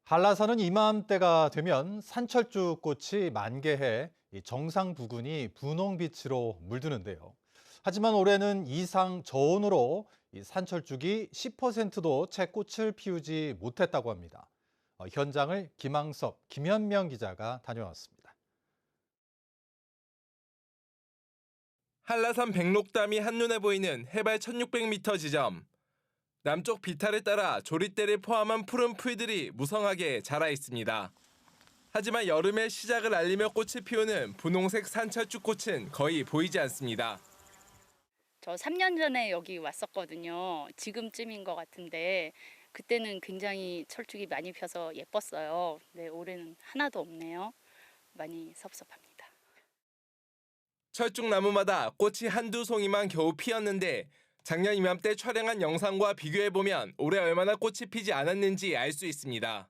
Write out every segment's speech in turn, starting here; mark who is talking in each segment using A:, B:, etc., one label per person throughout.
A: 한라산은 이맘때가 되면 산철쭉 꽃이 만개해 이 정상 부근이 분홍빛으로 물드는데요. 하지만 올해는 이상 저온으로 이 산철쭉이 10%도 채 꽃을 피우지 못했다고 합니다. 현장을 김항섭, 김현명 기자가 다녀왔습니다.
B: 한라산 백록담이 한눈에 보이는 해발 1600m 지점. 남쪽 비탈을 따라 조릿대를 포함한 푸른 풀들이 무성하게 자라 있습니다. 하지만 여름의 시작을 알리며 꽃을 피우는 분홍색 산철쭉 꽃은 거의 보이지 않습니다.
C: 저 3년 전에 여기 왔었거든요. 지금쯤인 것 같은데 그때는 굉장히 철쭉이 많이 펴서 예뻤어요. 네, 올해는 하나도 없네요. 많이 섭섭합니다.
B: 철쭉 나무마다 꽃이 한두 송이만 겨우 피었는데 작년 이맘때 촬영한 영상과 비교해보면 올해 얼마나 꽃이 피지 않았는지 알 수 있습니다.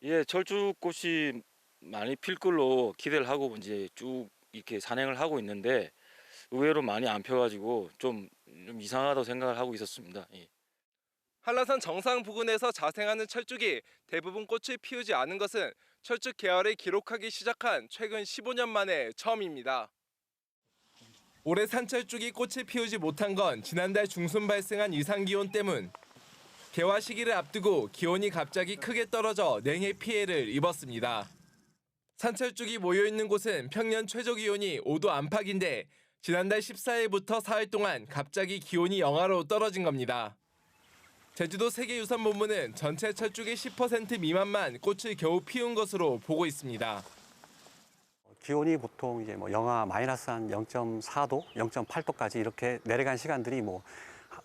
D: 예, 철쭉꽃이 많이 필 걸로 기대를 하고 이제 쭉 이렇게 산행을 하고 있는데 의외로 많이 안 펴가지고 좀 이상하다고 생각을 하고 있었습니다. 예.
B: 한라산 정상 부근에서 자생하는 철쭉이 대부분 꽃을 피우지 않은 것은 철쭉 계열을 기록하기 시작한 최근 15년 만에 처음입니다. 올해 산철쭉이 꽃을 피우지 못한 건 지난달 중순 발생한 이상기온 때문. 개화 시기를 앞두고 기온이 갑자기 크게 떨어져 냉해 피해를 입었습니다. 산철쭉이 모여있는 곳은 평년 최저기온이 5도 안팎인데 지난달 14일부터 사흘 동안 갑자기 기온이 영하로 떨어진 겁니다. 제주도 세계유산본부는 전체 철쭉의 10% 미만만 꽃을 겨우 피운 것으로 보고 있습니다.
E: 기온이 보통 이제 영하 마이너스 한 0.4도, 0.8도까지 이렇게 내려간 시간들이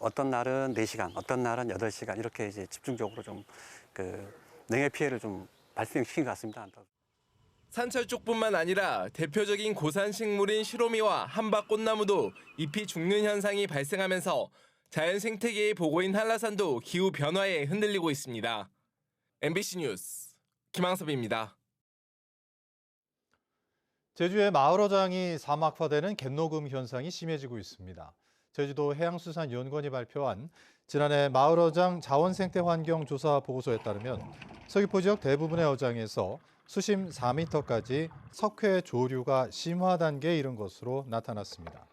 E: 어떤 날은 4시간, 어떤 날은 8시간 이렇게 이제 집중적으로 좀 냉해 피해를 좀 발생시킨 것 같습니다.
B: 산철쭉뿐만 아니라 대표적인 고산 식물인 시로미와 한박꽃나무도 잎이 죽는 현상이 발생하면서 자연 생태계의 보고인 한라산도 기후 변화에 흔들리고 있습니다. MBC 뉴스 김항섭입니다.
A: 제주의 마을어장이 사막화되는 갯녹음 현상이 심해지고 있습니다. 제주도 해양수산연구원이 발표한 지난해 마을어장 자원생태환경조사 보고서에 따르면 서귀포 지역 대부분의 어장에서 수심 4m까지 석회 조류가 심화 단계에 이른 것으로 나타났습니다.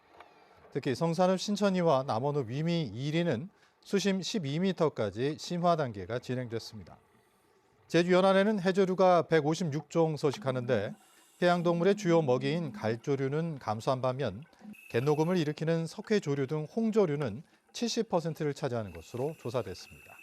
A: 특히 성산읍 신천이와 남원읍 위미 1리는 수심 12m까지 심화 단계가 진행됐습니다. 제주 연안에는 해조류가 156종 서식하는데 해양동물의 주요 먹이인 갈조류는 감소한 반면 갯녹음을 일으키는 석회조류 등 홍조류는 70%를 차지하는 것으로 조사됐습니다.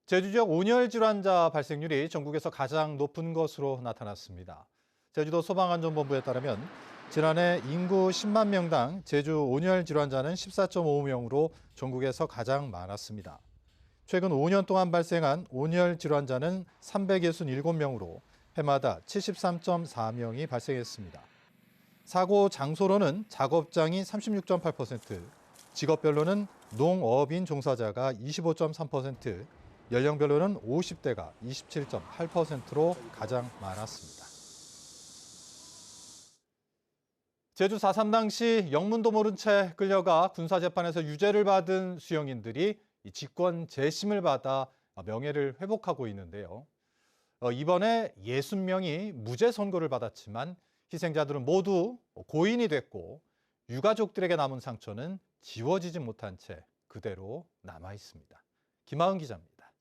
A: 제주 지역 온열 질환자 발생률이 전국에서 가장 높은 것으로 나타났습니다. 제주도 소방안전본부에 따르면 지난해 인구 10만 명당 제주 온열 질환자는 14.5명으로 전국에서 가장 많았습니다. 최근 5년 동안 발생한 온열 질환자는 367명으로 해마다 73.4명이 발생했습니다. 사고 장소로는 작업장이 36.8%, 직업별로는 농업인 종사자가 25.3%, 연령별로는 50대가 27.8%로 가장 많았습니다. 제주 4.3 당시 영문도 모른 채 끌려가 군사재판에서 유죄를 받은 수용인들이 직권 재심을 받아 명예를 회복하고 있는데요. 이번에 60명이 무죄 선고를 받았지만 희생자들은 모두 고인이 됐고 유가족들에게 남은 상처는 지워지지 못한 채 그대로 남아 있습니다. 김하은 기자입니다.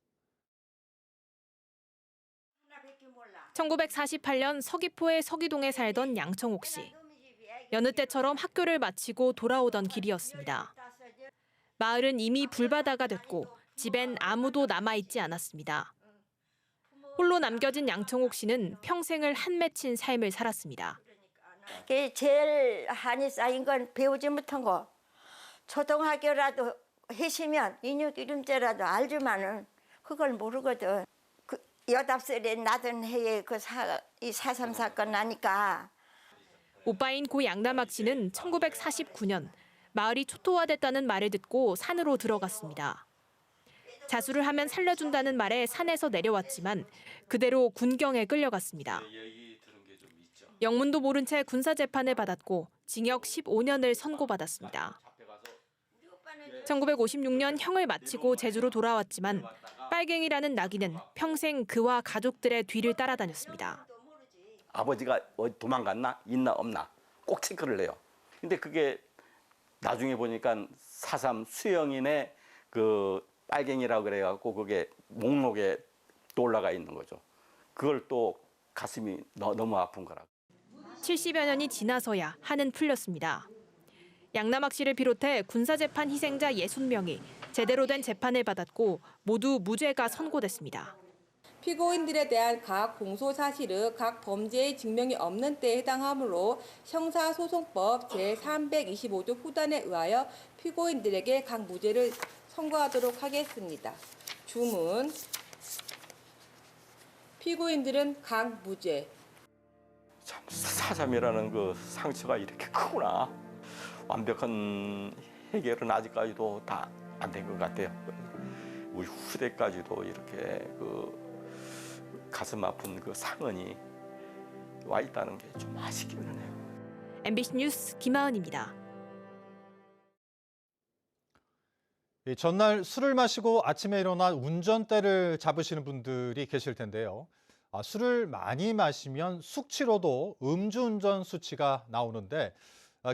F: 1948년 서귀포의 서귀동에 살던 양청옥 씨. 여느 때처럼 학교를 마치고 돌아오던 길이었습니다. 마을은 이미 불바다가 됐고 집엔 아무도 남아있지 않았습니다. 홀로 남겨진 양청옥 씨는 평생을 한 맺힌 삶을 살았습니다.
G: 제일 한이 쌓인 건 배우지 못한 거. 초등학교라도 했으면 인육 이름제라도 알지만은 그걸 모르거든. 그 8살에 나던 해에 이 4.3 사건 나니까.
F: 오빠인 고 양남학 씨는 1949년 마을이 초토화됐다는 말을 듣고 산으로 들어갔습니다. 자수를 하면 살려준다는 말에 산에서 내려왔지만 그대로 군경에 끌려갔습니다. 영문도 모른 채 군사재판을 받았고 징역 15년을 선고받았습니다. 1956년 형을 마치고 제주로 돌아왔지만 빨갱이라는 낙인은 평생 그와 가족들의 뒤를 따라다녔습니다.
H: 아버지가 어디 도망갔나? 있나 없나? 꼭 체크를 해요. 근데 그게 나중에 보니까 4.3 수영인의 그 빨갱이라고 그래갖고 그게 목록에 또 올라가 있는 거죠. 그걸 또 가슴이 너무 아픈 거라고.
F: 70여 년이 지나서야 한은 풀렸습니다. 양남학 씨를 비롯해 군사재판 희생자 60명이 제대로 된 재판을 받았고 모두 무죄가 선고됐습니다.
I: 피고인들에 대한 각 공소 사실은 각 범죄의 증명이 없는 때에 해당하므로 형사소송법 제325조 후단에 의하여 피고인들에게 각 무죄를 선고하도록 하겠습니다. 주문. 피고인들은 각 무죄.
H: 참 사삼이라는 그 상처가 이렇게 크구나. 완벽한 해결은 아직까지도 다 안 된 것 같아요. 우리 후대까지도 이렇게 그 가슴 아픈 그 상흔이 와 있다는 게 좀 아쉽기는 해요.
F: MBC 뉴스 김하은입니다.
A: 전날 술을 마시고 아침에 일어나 운전대를 잡으시는 분들이 계실 텐데요. 술을 많이 마시면 숙취로도 음주운전 수치가 나오는데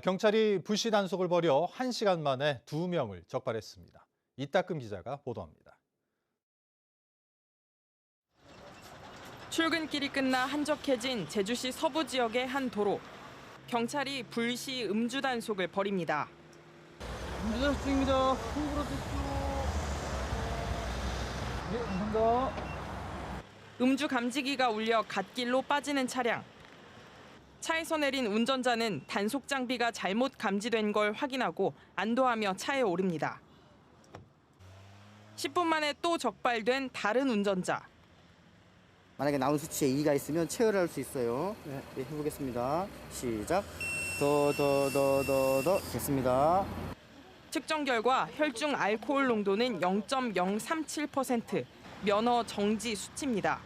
A: 경찰이 불시 단속을 벌여 1시간 만에 2명을 적발했습니다. 이따금 기자가 보도합니다.
J: 출근길이 끝나 한적해진 제주시 서부 지역의 한 도로. 경찰이 불시 음주 단속을 벌입니다.
K: 운전 중입니다. 후불어 주십시오. 네, 감사합니다.
J: 음주 감지기가 울려 갓길로 빠지는 차량. 차에서 내린 운전자는 단속 장비가 잘못 감지된 걸 확인하고 안도하며 차에 오릅니다. 10분 만에 또 적발된 다른 운전자.
L: 만약에 나온 수치에 이의가 있으면 체열을 할 수 있어요. 네, 해보겠습니다. 시작. 더 됐습니다.
J: 측정 결과 혈중 알코올 농도는 0.037%, 면허 정지 수치입니다.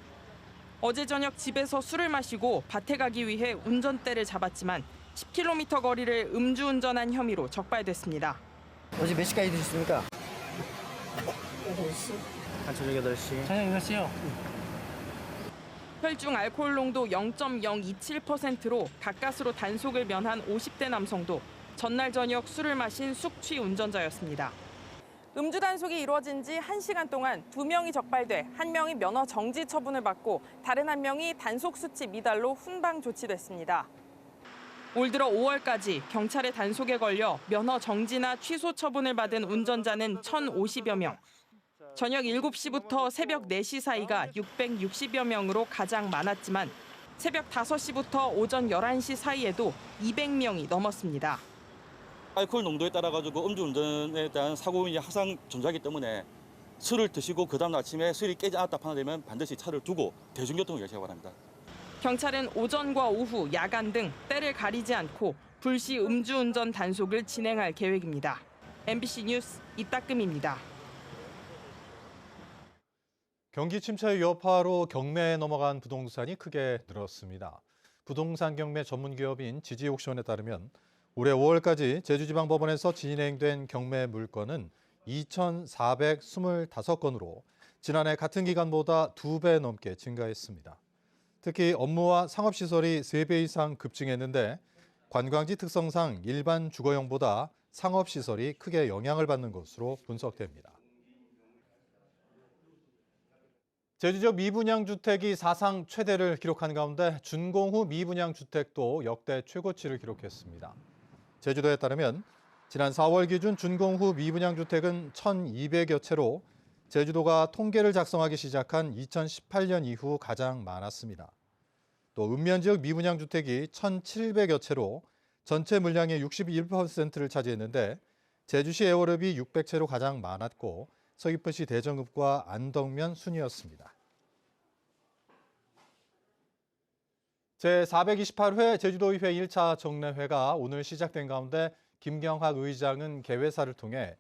J: 어제 저녁 집에서 술을 마시고 밭에 가기 위해 운전대를 잡았지만 10km 거리를 음주운전한 혐의로 적발됐습니다.
L: 어제 몇 시까지 드셨습니까? 8시. 한 저녁 8시. 저녁 8시요?
J: 혈중 알코올 농도 0.027%로 가까스로 단속을 면한 50대 남성도 전날 저녁 술을 마신 숙취 운전자였습니다. 음주 단속이 이루어진 지 1시간 동안 2명이 적발돼 1명이 면허 정지 처분을 받고 다른 1명이 단속 수치 미달로 훈방 조치됐습니다. 올 들어 5월까지 경찰의 단속에 걸려 면허 정지나 취소 처분을 받은 운전자는 1,050여 명. 저녁 7시부터 새벽 4시 사이가 660여 명으로 가장 많았지만 새벽 5시부터 오전 11시 사이에도 200명이 넘었습니다.
M: 알코올 농도에 따라 가지고 음주운전에 대한 사고인이 항상 존재하기 때문에 술을 드시고 그 다음 아침에 술이 깨지 않았다 판단되면 반드시 차를 두고 대중교통을 이용하시기 바랍니다.
J: 경찰은 오전과 오후, 야간 등 때를 가리지 않고 불시 음주운전 단속을 진행할 계획입니다. MBC 뉴스 이따금입니다.
A: 경기 침체 여파로 경매에 넘어간 부동산이 크게 늘었습니다. 부동산 경매 전문 기업인 지지옥션에 따르면 올해 5월까지 제주지방법원에서 진행된 경매 물건은 2,425건으로 지난해 같은 기간보다 2배 넘게 증가했습니다. 특히 업무와 상업시설이 3배 이상 급증했는데 관광지 특성상 일반 주거용보다 상업시설이 크게 영향을 받는 것으로 분석됩니다. 제주 지역 미분양 주택이 사상 최대를 기록한 가운데 준공후 미분양 주택도 역대 최고치를 기록했습니다. 제주도에 따르면 지난 4월 기준 준공후 미분양 주택은 1,200여 채로 제주도가 통계를 작성하기 시작한 2018년 이후 가장 많았습니다. 또 읍면 지역 미분양 주택이 1,700여 채로 전체 물량의 61%를 차지했는데 제주시 애월읍이 600채로 가장 많았고 서귀포시 대정읍과 안덕면 순이었습니다. 제428회 제주도의회 1차 정례회가 오늘 시작된 가운데 김경학 의장은 개회사를 통해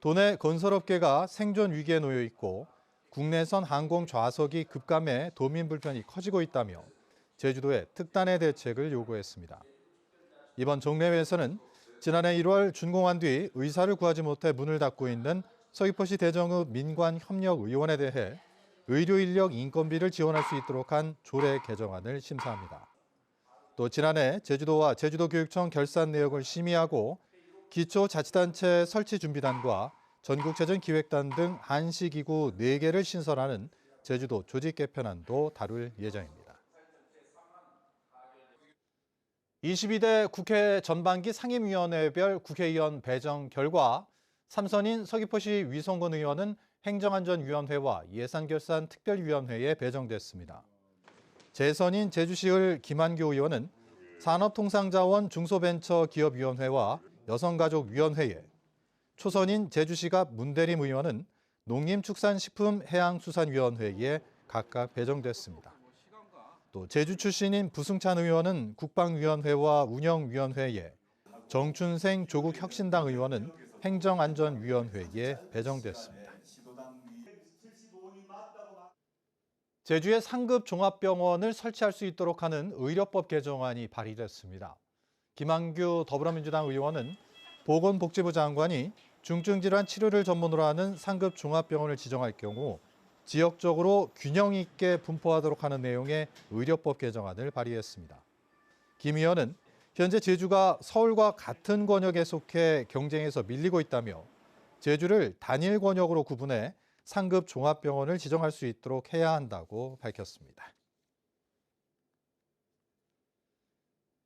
A: 도내 건설업계가 생존 위기에 놓여 있고 국내선 항공 좌석이 급감해 도민 불편이 커지고 있다며 제주도에 특단의 대책을 요구했습니다. 이번 정례회에서는 지난해 1월 준공한 뒤 의사를 구하지 못해 문을 닫고 있는 서귀포시 대정읍 민관협력의원에 대해 의료 인력 인건비를 지원할 수 있도록 한 조례 개정안을 심사합니다. 또 지난해 제주도와 제주도교육청 결산 내역을 심의하고 기초자치단체 설치준비단과 전국체전기획단 등 한시기구 4개를 신설하는 제주도 조직 개편안도 다룰 예정입니다. 22대 국회 전반기 상임위원회별 국회의원 배정 결과 3선인 서귀포시 위성권 의원은 행정안전위원회와 예산결산특별위원회에 배정됐습니다. 재선인 제주시을 김한교 의원은 산업통상자원 중소벤처기업위원회와 여성가족위원회에, 초선인 제주시가 문대림 의원은 농림축산식품해양수산위원회에 각각 배정됐습니다. 또 제주 출신인 부승찬 의원은 국방위원회와 운영위원회에, 정춘생 조국혁신당 의원은 행정안전위원회에 배정됐습니다. 제주에 상급 종합병원을 설치할 수 있도록 하는 의료법 개정안이 발의됐습니다. 김한규 더불어민주당 의원은 보건복지부 장관이 중증질환 치료를 전문으로 하는 상급 종합병원을 지정할 경우 지역적으로 균형 있게 분포하도록 하는 내용의 의료법 개정안을 발의했습니다. 김 의원은 현재 제주가 서울과 같은 권역에 속해 경쟁에서 밀리고 있다며 제주를 단일 권역으로 구분해 상급 종합병원을 지정할 수 있도록 해야 한다고 밝혔습니다.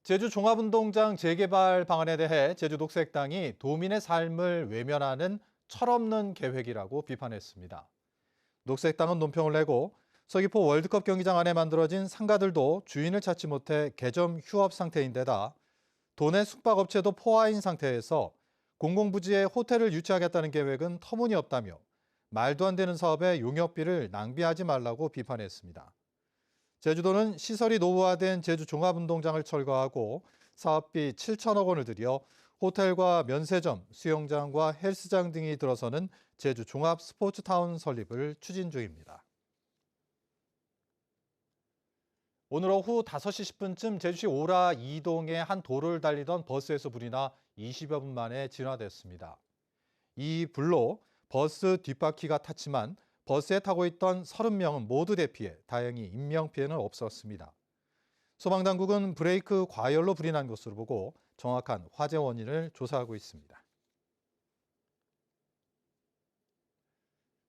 A: 제주 종합운동장 재개발 방안에 대해 제주녹색당이 도민의 삶을 외면하는 철없는 계획이라고 비판했습니다. 녹색당은 논평을 내고 서귀포 월드컵 경기장 안에 만들어진 상가들도 주인을 찾지 못해 개점 휴업 상태인데다 도내 숙박업체도 포화인 상태에서 공공부지에 호텔을 유치하겠다는 계획은 터무니없다며 말도 안 되는 사업에 용역비를 낭비하지 말라고 비판했습니다. 제주도는 시설이 노후화된 제주 종합운동장을 철거하고 사업비 7천억 원을 들여 호텔과 면세점, 수영장과 헬스장 등이 들어서는 제주 종합 스포츠타운 설립을 추진 중입니다. 오늘 오후 5시 10분쯤 제주시 오라 이동의 한 도로를 달리던 버스에서 불이 나 20여 분 만에 진화됐습니다. 이 불로 버스 뒷바퀴가 탔지만 버스에 타고 있던 30명은 모두 대피해 다행히 인명피해는 없었습니다. 소방당국은 브레이크 과열로 불이 난 것으로 보고 정확한 화재 원인을 조사하고 있습니다.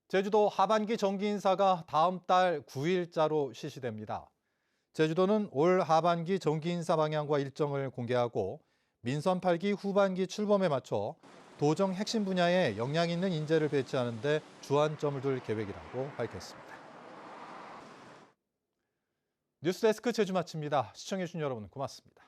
A: 제주도 하반기 정기 인사가 다음 달 9일자로 실시됩니다. 제주도는 올 하반기 정기 인사 방향과 일정을 공개하고 민선 8기 후반기 출범에 맞춰 도정 핵심 분야에 역량 있는 인재를 배치하는 데 주안점을 둘 계획이라고 밝혔습니다. 뉴스데스크 제주 마칩니다. 시청해주신 여러분 고맙습니다.